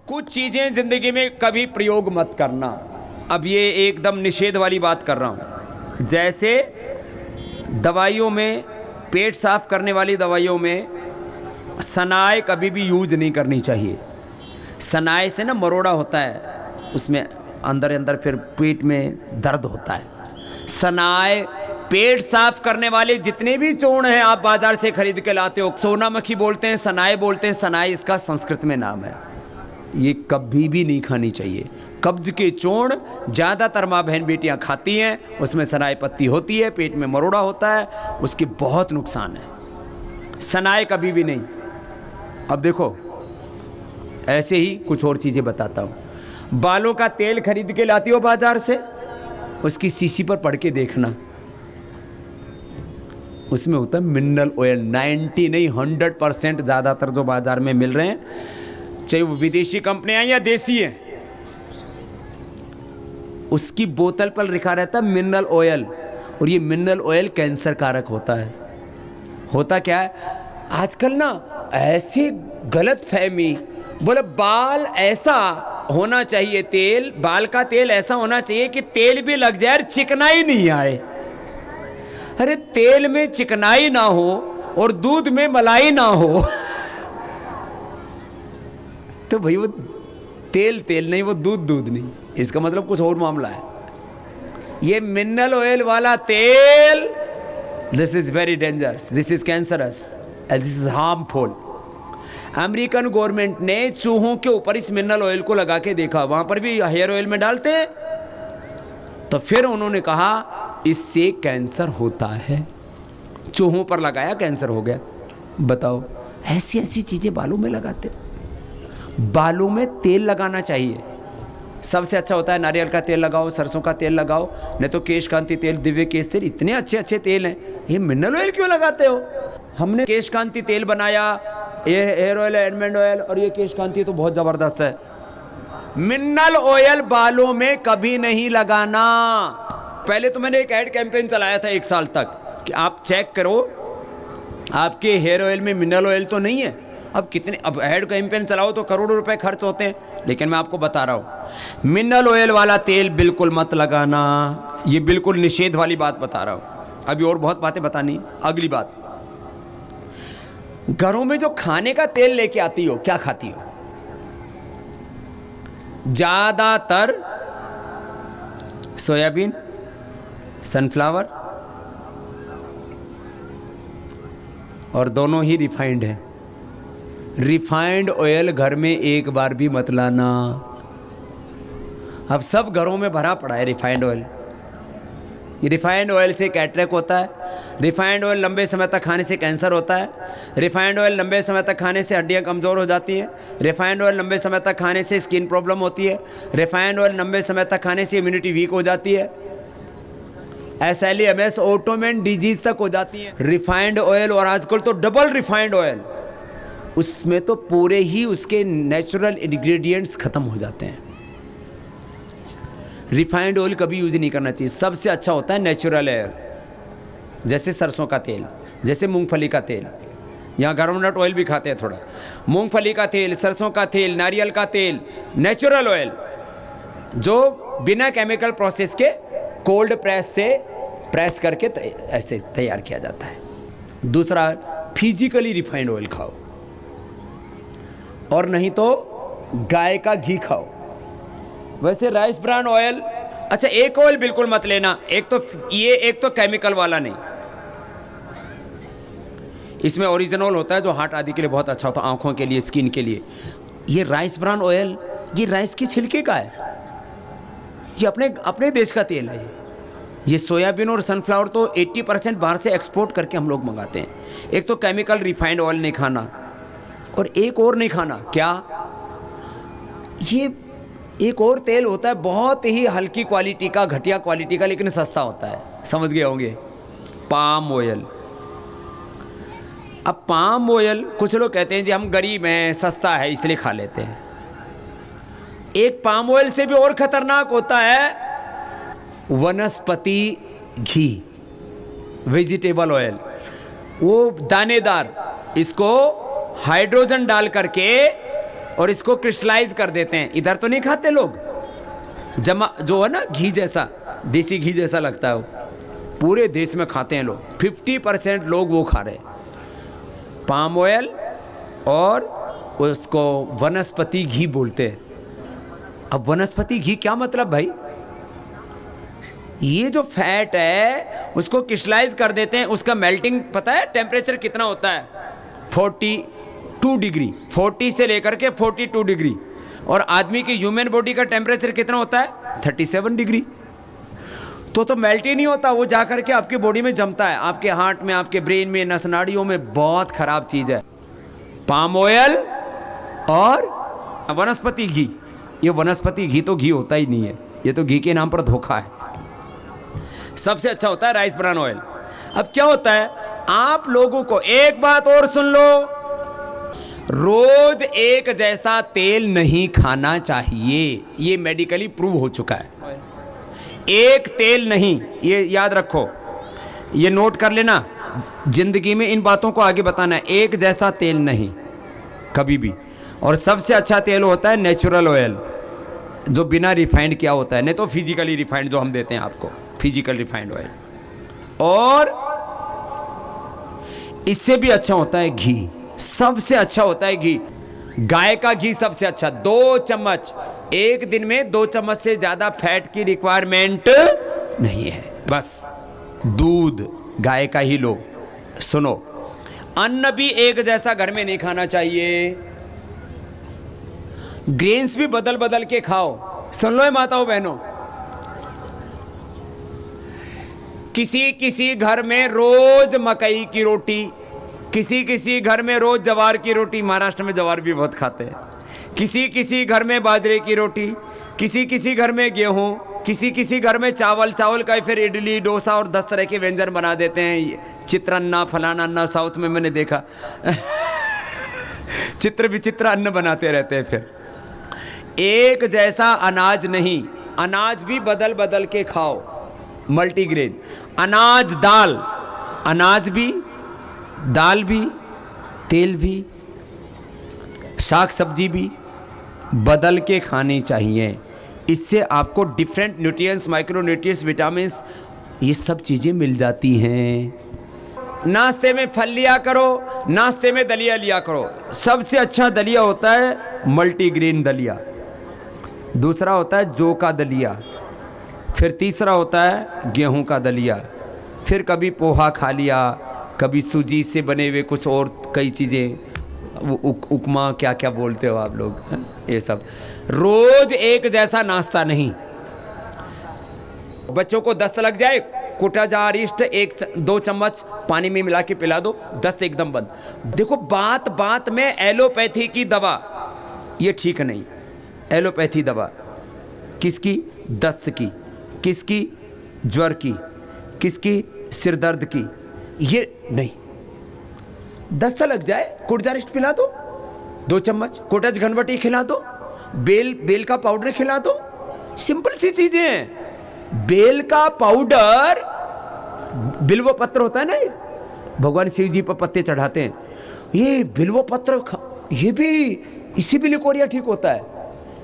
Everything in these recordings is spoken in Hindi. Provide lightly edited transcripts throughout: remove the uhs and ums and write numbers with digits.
कुछ चीज़ें ज़िंदगी में कभी प्रयोग मत करना। अब ये एकदम निषेध वाली बात कर रहा हूँ। जैसे दवाइयों में, पेट साफ करने वाली दवाइयों में सनाए कभी भी यूज नहीं करनी चाहिए। सनाए से ना मरोड़ा होता है, उसमें अंदर अंदर फिर पेट में दर्द होता है। सनाए, पेट साफ करने वाले जितने भी चूर्ण हैं आप बाजार से खरीद के लाते हो, सोनामखी बोलते हैं, सनाए बोलते हैं। सनाए इसका संस्कृत में नाम है। ये कभी भी नहीं खानी चाहिए। कब्ज के चूर्ण ज़्यादातर माँ बहन बेटियाँ खाती हैं, उसमें सनाए पत्ती होती है, पेट में मरोड़ा होता है, उसके बहुत नुकसान है। सनाए कभी भी नहीं। अब देखो, ऐसे ही कुछ और चीज़ें बताता हूँ। बालों का तेल खरीद के लाती हो बाजार से, उसकी शीशी पर पढ़ के देखना, उसमें होता है मिनरल ऑयल। 90 नहीं 100% ज़्यादातर जो बाजार में मिल रहे हैं, चाहे वो विदेशी कंपनियां या देसी हैं, उसकी बोतल पर लिखा रहता है मिनरल ऑयल। और ये मिनरल ऑयल कैंसर कारक होता है। होता क्या है आजकल ना, ऐसी गलत फहमी, बोले बाल ऐसा होना चाहिए, तेल, बाल का तेल ऐसा होना चाहिए कि तेल भी लग जाए और चिकनाई नहीं आए। अरे तेल में चिकनाई ना हो और दूध में मलाई ना हो तो भाई वो तेल तेल नहीं, वो दूध दूध नहीं। इसका मतलब कुछ और मामला है। ये मिनरल ऑयल वाला तेल, this is very dangerous, this is cancerous and this is harmful. American government ने चूहों के ऊपर इस मिनरल ऑयल को लगा के देखा, वहां पर भी हेयर ऑयल में डालते हैं, तो फिर उन्होंने कहा इससे कैंसर होता है। चूहों पर लगाया, कैंसर हो गया। बताओ, ऐसी ऐसी चीजें बालों में लगाते। बालों में तेल लगाना चाहिए। सबसे अच्छा होता है नारियल का तेल लगाओ, सरसों का तेल लगाओ, नहीं तो केश कांति तेल, दिव्य केश तेल, इतने अच्छे अच्छे तेल हैं। ये मिनरल ऑयल क्यों लगाते हो? हमने केश कांति तेल बनाया, ये हेयर ऑयल, एलमंड ऑयल, और ये केश कांति तो बहुत ज़बरदस्त है। मिनरल ऑयल बालों में कभी नहीं लगाना। पहले तो मैंने एक ऐड कैंपेन चलाया था 1 साल तक कि आप चेक करो आपके हेयर ऑयल में मिनरल ऑयल तो नहीं है। अब कितने, अब ऐड कैंपेन चलाओ तो करोड़ों रुपए खर्च होते हैं, लेकिन मैं आपको बता रहा हूँ मिनरल ऑयल वाला तेल बिल्कुल मत लगाना। ये बिल्कुल निषेध वाली बात बता रहा हूँ। अभी और बहुत बातें बतानी। अगली बात, घरों में जो खाने का तेल लेके आती हो, क्या खाती हो? ज्यादातर सोयाबीन, सनफ्लावर, और दोनों ही रिफाइंड है। रिफाइंड ऑयल घर में एक बार भी मत लाना। अब सब घरों में भरा पड़ा है रिफाइंड ऑयल। ये रिफाइंड ऑयल से कैटरेक्ट होता है। रिफाइंड ऑयल लंबे समय तक खाने से कैंसर होता है। रिफाइंड ऑयल लंबे समय तक खाने से हड्डियां कमज़ोर हो जाती हैं। रिफाइंड ऑयल लंबे समय तक खाने से स्किन प्रॉब्लम होती है। रिफाइंड ऑयल लंबे समय तक खाने से इम्यूनिटी वीक हो जाती है। SLEMS, ऑटोमेन डिजीज तक हो जाती है। रिफाइंड ऑयल, और आजकल तो डबल रिफाइंड ऑयल, उसमें तो पूरे ही उसके नेचुरल इंग्रेडिएंट्स खत्म हो जाते हैं। रिफाइंड ऑयल कभी यूज नहीं करना चाहिए। सबसे अच्छा होता है नेचुरल ऑयल, जैसे सरसों का तेल, जैसे मूंगफली का तेल। यहाँ ग्राउंडनट ऑयल भी खाते हैं थोड़ा। मूंगफली का तेल, सरसों का तेल, नारियल का तेल, नेचुरल ऑयल जो बिना केमिकल प्रोसेस के कोल्ड प्रेस से प्रेस करके ऐसे तैयार किया जाता है। दूसरा, फिजिकली रिफाइंड ऑयल खाओ, और नहीं तो गाय का घी खाओ। वैसे राइस ब्रान ऑयल, अच्छा एक ऑयल बिल्कुल मत लेना, एक तो केमिकल वाला नहीं, इसमें ओरिजिनल होता है जो हार्ट आदि के लिए बहुत अच्छा होता है, आंखों के लिए, स्किन के लिए। ये राइस ब्रान ऑयल, ये राइस के छिलके का है, ये अपने देश का तेल है। ये सोयाबीन और सनफ्लावर तो 80% बाहर से एक्सपोर्ट करके हम लोग मंगाते हैं। एक तो केमिकल रिफाइंड ऑयल नहीं खाना, और एक और नहीं खाना, क्या? ये एक और तेल होता है बहुत ही हल्की क्वालिटी का, घटिया क्वालिटी का, लेकिन सस्ता होता है। समझ गए होंगे, पाम ऑयल। अब पाम ऑयल, कुछ लोग कहते हैं जी हम गरीब हैं, सस्ता है इसलिए खा लेते हैं। एक पाम ऑयल से भी और खतरनाक होता है वनस्पति घी, वेजिटेबल ऑयल। वो दानेदार, इसको हाइड्रोजन डाल करके और इसको क्रिस्टलाइज कर देते हैं। इधर तो नहीं खाते लोग, जमा जो है ना घी जैसा, देसी घी जैसा लगता है, वो पूरे देश में खाते हैं लोग। 50% लोग वो खा रहे हैं, पाम ऑयल, और उसको वनस्पति घी बोलते हैं। अब वनस्पति घी क्या मतलब भाई? ये जो फैट है उसको क्रिस्टलाइज कर देते हैं। उसका मेल्टिंग पता है टेम्परेचर कितना होता है? 42 डिग्री, 40 से लेकर के 42 डिग्री। और आदमी की ह्यूमन बॉडी का टेम्परेचर कितना होता है? 37 डिग्री। तो मेल्ट ही नहीं होता, वो जाकर के आपकी बॉडी में जमता है, आपके हार्ट में, आपके ब्रेन में, नस नाड़ियों में। बहुत खराब चीज है पाम ऑयल और वनस्पति घी। ये वनस्पति घी तो घी होता ही नहीं है, ये तो घी के नाम पर धोखा है। सबसे अच्छा होता है राइस ब्रान ऑयल। अब क्या होता है, आप लोगों को एक बात और सुन लो, रोज एक जैसा तेल नहीं खाना चाहिए। ये मेडिकली प्रूव हो चुका है। एक तेल नहीं, ये याद रखो, ये नोट कर लेना, जिंदगी में इन बातों को आगे बताना है। एक जैसा तेल नहीं कभी भी। और सबसे अच्छा तेल होता है नेचुरल ऑयल, जो बिना रिफाइंड किया होता है, नहीं तो फिजिकली रिफाइंड जो हम देते हैं आपको, फिजिकल रिफाइंड ऑयल। और इससे भी अच्छा होता है घी, सबसे अच्छा होता है घी। गाय का घी सबसे अच्छा। 2 चम्मच एक दिन में, 2 चम्मच से ज्यादा फैट की रिक्वायरमेंट नहीं है। बस दूध गाय का ही लो। सुनो, अन्न भी एक जैसा घर में नहीं खाना चाहिए, ग्रेन्स भी बदल बदल के खाओ। सुन लो माताओं बहनों, किसी किसी घर में रोज मकई की रोटी, किसी किसी घर में रोज जवार की रोटी, महाराष्ट्र में जवार भी बहुत खाते हैं। किसी किसी घर में बाजरे की रोटी, किसी किसी घर में गेहूं, किसी किसी घर में चावल, चावल का फिर इडली, डोसा और 10 तरह के व्यंजन बना देते हैं। चित्रान्ना, फलाना अन्ना, साउथ में मैंने देखा चित्र विचित्र अन्न बनाते रहते हैं। फिर एक जैसा अनाज नहीं, अनाज भी बदल बदल के खाओ। मल्टीग्रेन अनाज, दाल, अनाज भी, दाल भी, तेल भी, साग सब्जी भी बदल के खानी चाहिए। इससे आपको different nutrients, micro nutrients, vitamins, ये सब चीज़ें मिल जाती हैं। नाश्ते में फल लिया करो, नाश्ते में दलिया लिया करो। सबसे अच्छा दलिया होता है मल्टीग्रेन दलिया, दूसरा होता है जौ का दलिया, फिर तीसरा होता है गेहूं का दलिया, फिर कभी पोहा खा लिया, कभी सूजी से बने हुए कुछ और कई चीज़ें, उपमा क्या क्या बोलते हो आप लोग, ये सब। रोज एक जैसा नाश्ता नहीं। बच्चों को दस्त लग जाए, कोटाजारिस्ट 1-2 चम्मच पानी में मिला के पिला दो, दस्त एकदम बंद। देखो बात बात में एलोपैथी की दवा ये ठीक नहीं। एलोपैथी दवा किसकी? दस्त की, किसकी? ज्वर की, किसकी? सिर दर्द की। ये नहीं, दस्त लग जाए कोटाजारिस्ट पिला दो, 2 चम्मच कोटज घनवटी खिला दो, बेल का पाउडर खिला दो। सिंपल सी चीजें हैं। बेल का पाउडर, बिल्व पत्र होता है ना, ये भगवान शिव जी पर पत्ते चढ़ाते हैं, ये बिल्व पत्र ये भी, इससे भी लिकोरिया ठीक होता है,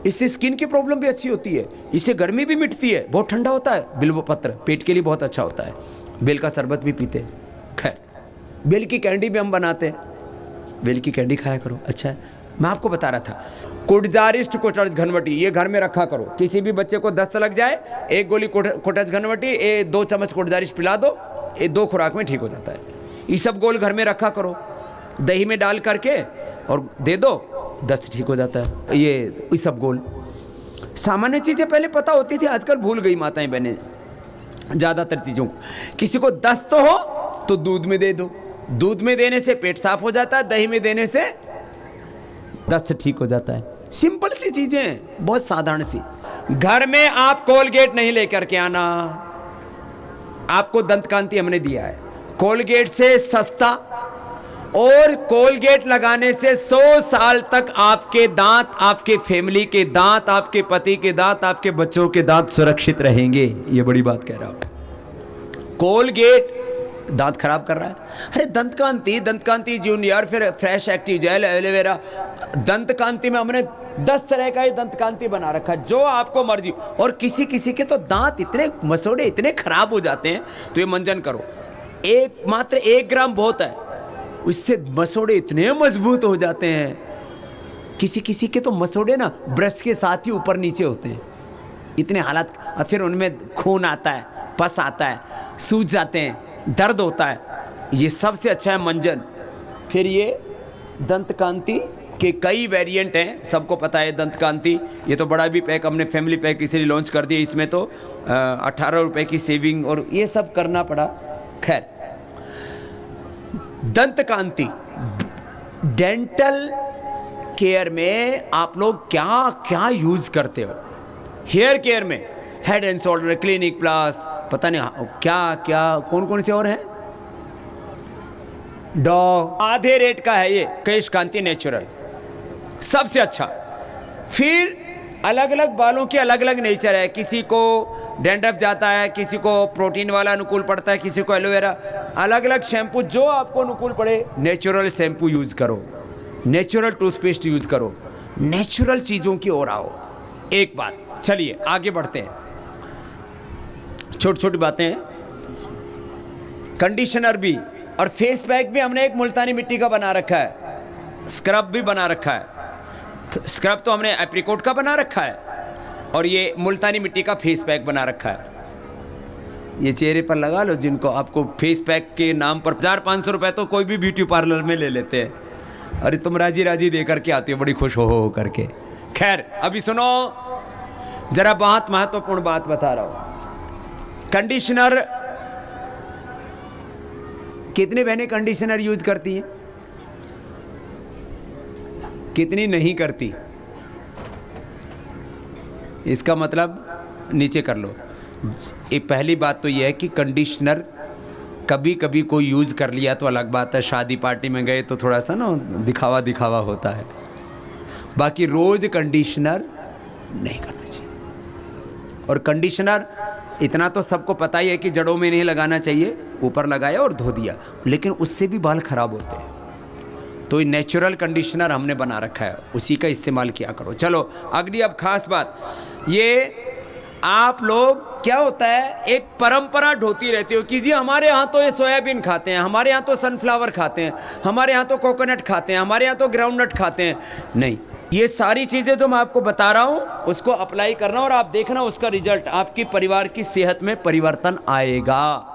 इससे स्किन की प्रॉब्लम भी अच्छी होती है, इससे गर्मी भी मिटती है, बहुत ठंडा होता है बिल्व पत्र, पेट के लिए बहुत अच्छा होता है। बेल का शरबत भी पीते हैं। खैर, बेल की कैंडी भी हम बनाते हैं, बेल की कैंडी खाया करो। अच्छा है, मैं आपको बता रहा था, कोटजारिस्ट कोटज घनवटी ये घर में रखा करो। किसी भी बच्चे को दस्त लग जाए, 1 गोली कोटज घनवटी, 2 चम्मच कोटजारिस्ट पिला दो, 2 खुराक में ठीक हो जाता है। ये सब गोल घर में रखा करो, दही में डाल करके और दे दो, दस्त ठीक हो जाता है। ये सब गोल सामान्य चीज़ें पहले पता होती थी, आजकल भूल गई माताएं बहनें ज़्यादातर चीज़ों। किसी को दस्त हो तो दूध में दे दो, दूध में देने से पेट साफ हो जाता है, दही में देने से दस्त ठीक हो जाता है। सिंपल सी चीजें, बहुत साधारण सी। घर में आप कोलगेट नहीं लेकर के आना, आपको दंतकांति हमने दिया है, कोलगेट से सस्ता, और कोलगेट लगाने से 100 साल तक आपके दांत, आपके फैमिली के दांत, आपके पति के दांत, आपके बच्चों के दांत सुरक्षित रहेंगे। ये बड़ी बात कह रहा हूं। कोलगेट दांत खराब कर रहा है। अरे दंत कांति जूनियर, फिर फ्रेश एक्टिव जेल, एलोवेरा। दंत कांति में हमने 10 तरह का ही दंत कांति बना रखा है, जो आपको मर्जी। और किसी किसी के तो दांत इतने मसोड़े इतने खराब हो जाते हैं, तो ये मंजन करो, मात्र 1 ग्राम बहुत है, उससे मसोड़े इतने मजबूत हो जाते हैं। किसी किसी के तो मसोड़े ना ब्रश के साथ ही ऊपर नीचे होते हैं, इतने हालात। और फिर उनमें खून आता है, पस आता है, सूज जाते हैं, दर्द होता है। ये सबसे अच्छा है मंजन। फिर ये दंत कांति के कई वेरिएंट हैं, सबको पता है दंत कांति। ये तो बड़ा भी पैक हमने फैमिली पैक इसीलिए लॉन्च कर दिया, इसमें तो 18 रुपए की सेविंग और ये सब करना पड़ा। खैर, दंत कांति डेंटल केयर में आप लोग क्या क्या यूज करते हो? हेयर केयर में head and shoulder, clinic plus, पता नहीं क्या क्या कौन कौन से और हैं। आधे रेट का है ये केश कांति नेचुरल, सबसे अच्छा। फिर अलग अलग बालों की अलग अलग नेचर है, किसी को डैंड्रफ जाता है, किसी को प्रोटीन वाला अनुकूल पड़ता है, किसी को एलोवेरा। अलग अलग शैम्पू जो आपको अनुकूल पड़े। नेचुरल शैम्पू यूज करो, नेचुरल टूथपेस्ट यूज करो, नेचुरल चीजों की ओर आओ। एक बात, चलिए आगे बढ़ते हैं। छोटी छोटी बातें हैं। कंडीशनर भी और फेस पैक भी हमने एक मुल्तानी मिट्टी का बना रखा है, स्क्रब भी बना रखा है। स्क्रब तो हमने एप्रिकॉट का बना रखा है और ये मुल्तानी मिट्टी का फेस पैक बना रखा है। ये चेहरे पर लगा लो, जिनको आपको फेस पैक के नाम पर 1500 रुपए तो कोई भी ब्यूटी पार्लर में ले लेते हैं। अरे तुम राजी राजी दे करके आती हो, बड़ी खुश हो करके। खैर, अभी सुनो जरा, बहुत महत्वपूर्ण बात बता रहा हूं। कंडीशनर, कितनी बहनें कंडीशनर यूज करती हैं, कितनी नहीं करती? इसका मतलब नीचे कर लो। एक पहली बात तो यह है कि कंडीशनर कभी कभी कोई यूज़ कर लिया तो अलग बात है, शादी पार्टी में गए तो थोड़ा सा ना दिखावा दिखावा होता है। बाकी रोज़ कंडीशनर नहीं करना चाहिए। और कंडीशनर इतना तो सबको पता ही है कि जड़ों में नहीं लगाना चाहिए, ऊपर लगाया और धो दिया, लेकिन उससे भी बाल खराब होते हैं। तो ये नेचुरल कंडीशनर हमने बना रखा है, उसी का इस्तेमाल किया करो। चलो अगली अब खास बात, ये आप लोग क्या होता है, एक परंपरा ढोती रहती हो कि जी हमारे यहाँ तो ये सोयाबीन खाते हैं, हमारे यहाँ तो सनफ्लावर खाते हैं, हमारे यहाँ तो कोकोनट खाते हैं, हमारे यहाँ तो ग्राउंडनट खाते हैं। नहीं, ये सारी चीज़ें जो मैं आपको बता रहा हूँ उसको अप्लाई करना और आप देखना उसका रिजल्ट, आपकी परिवार की सेहत में परिवर्तन आएगा।